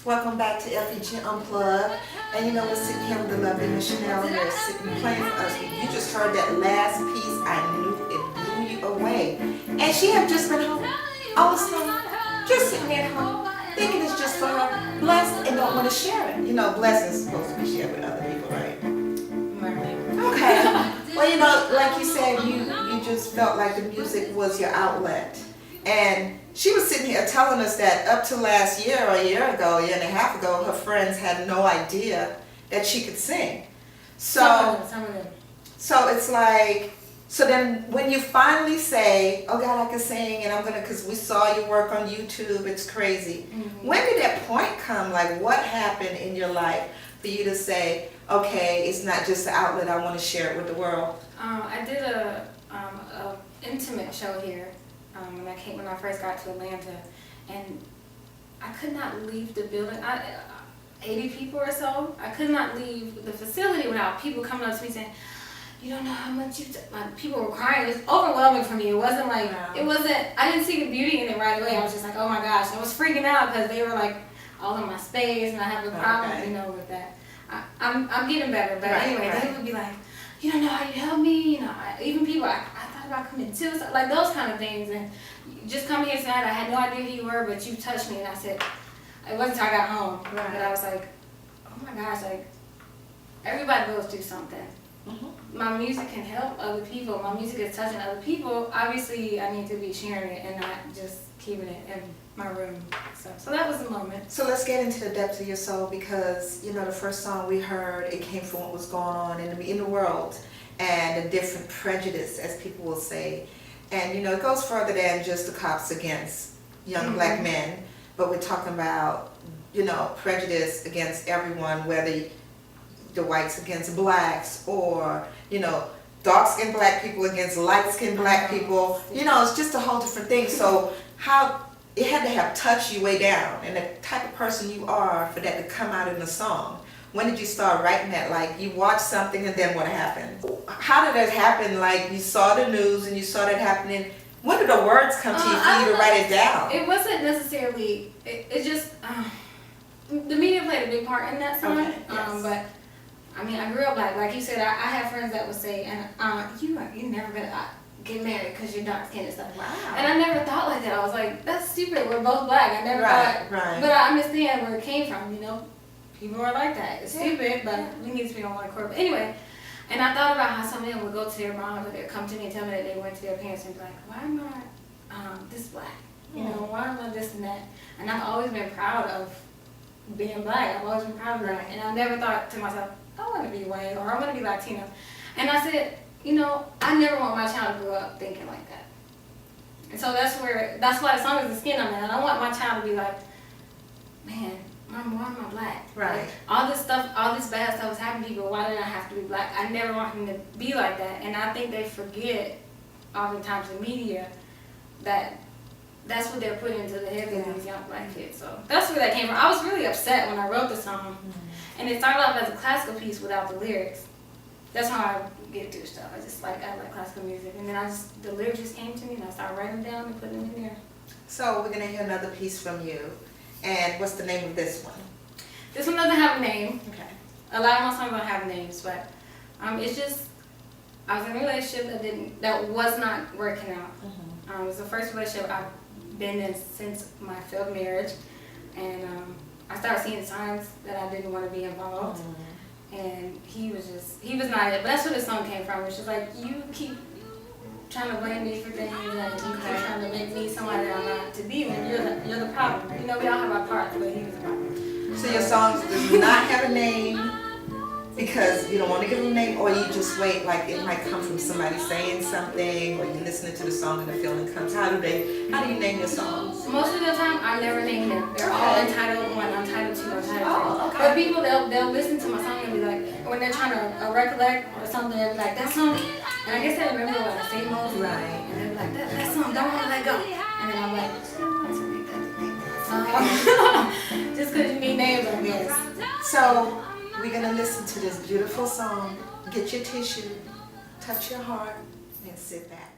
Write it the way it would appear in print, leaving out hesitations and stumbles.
Welcome back to FEG Unplugged. And you know, we're sitting here with the lovely Miss Chanel and they're sitting playing for us. You just heard that last piece. I knew it blew you away. And she had just been home all this time, just sitting at home, thinking it's just for her, blessed, and don't want to share it. You know, blessed is supposed to be shared with other people, right? Okay. Well, you know, like you said, you just felt like the music was your outlet. And she was sitting here telling us that up to last year or a year and a half ago, her friends had no idea that she could sing. So it's like, so then when you finally say, oh God, I can sing, and I'm gonna, because we saw your work on YouTube, it's crazy. Mm-hmm. When did that point come? Like, what happened in your life for you to say, okay, it's not just an outlet, I want to share it with the world? I did a intimate show here when I first got to Atlanta, and I could not leave the building. 80 people or so. I could not leave the facility without people coming up to me saying, "You don't know how much people were crying." It was overwhelming for me. It wasn't like I didn't see the beauty in it right away. I was just like, oh my gosh. I was freaking out because they were like all in my space, and I have a problem, you know, with that. I'm getting better, but anyway, they would be like, "You don't know how you help me," you know. Even people, I thought about committing suicide, like those kind of things. And just coming here tonight, I had no idea who you were, but you touched me, and I said, it wasn't until I got home, but I was like, oh my gosh, like everybody goes through something. Mm-hmm. My music can help other people. My music is touching other people. Obviously, I need to be sharing it and not just keeping it in my room. So that was the moment. So let's get into the depths of your soul, because you know the first song we heard, it came from what was going on in the world and a different prejudice, as people will say. And you know, it goes further than just the cops against young black men, but we're talking about, you know, prejudice against everyone, whether the whites against blacks, or you know, dark-skinned black people against light-skinned black people. You know, it's just a whole different thing. So how it had to have touched you way down, and the type of person you are for that to come out in the song. When did you start writing that? Like, you watched something and then what happened? How did that happen? Like, you saw the news and you saw that happening. When did the words come to you for you to write it down? It wasn't necessarily, it just, the media played a big part in that song. Okay, yes. But I mean, I grew up like you said, I have friends that would say, and you never gonna get married because you're dark skinned and stuff. Wow. And I never thought like that. I was like, that's stupid. We're both black. I never thought. Right. But I understand where it came from. You know, people are like that. It's stupid, but we need to be on one accord. But anyway, and I thought about how some of them would go to their moms, or they'd come to me and tell me that they went to their parents and be like, why am I this black? You know, why am I this and that? And I've always been proud of being black. I've always been proud of that. And I never thought to myself, I want to be white, or I want to be Latino. And I said, you know, I never want my child to grow up thinking like that. And so that's why the song is the skin I'm in. I don't want my child to be like, man, Mom, why am I black? Right. Like, all this stuff, all this bad stuff is happening to people. Why did I have to be black? I never want him to be like that. And I think they forget, oftentimes in media, that that's what they're putting into the heads of these young black kids. So that's where that came from. I was really upset when I wrote the song. Mm-hmm. And it started off as a classical piece without the lyrics. That's how I get through stuff. I like classical music. And then the lyrics just came to me, and I started writing them down and putting them in there. So we're going to hear another piece from you. And what's the name of this one? This one doesn't have a name. Okay. A lot of my songs don't have names, but it's just, I was in a relationship that was not working out. Mm-hmm. It was the first relationship I've been in since my failed marriage, and I started seeing signs that I didn't want to be involved. Mm-hmm. And he was not it. But that's where the song came from. It's just like, you keep trying to blame me for things, and you keep trying to make me somebody that I'm not to be, and you're the problem. You know, we all have our parts, but he was the problem. So your songs do not have a name because you don't want to give them a name, or you just wait, like it might come from somebody saying something, or you're listening to the song and the feeling comes. How do you name your songs? Most of the time, I never name them. They're all entitled 1, entitled 2, entitled 3. Oh, okay. But people, they'll listen to my song and be like, when they're trying to recollect or something, they'll be like, that song, and I guess they remember what I say most. Right. And they'll be like, that song, don't want to let go. And then I'm like, let's make that name. Just because you need names, I guess. So we're going to listen to this beautiful song. Get your tissue, touch your heart, and sit back.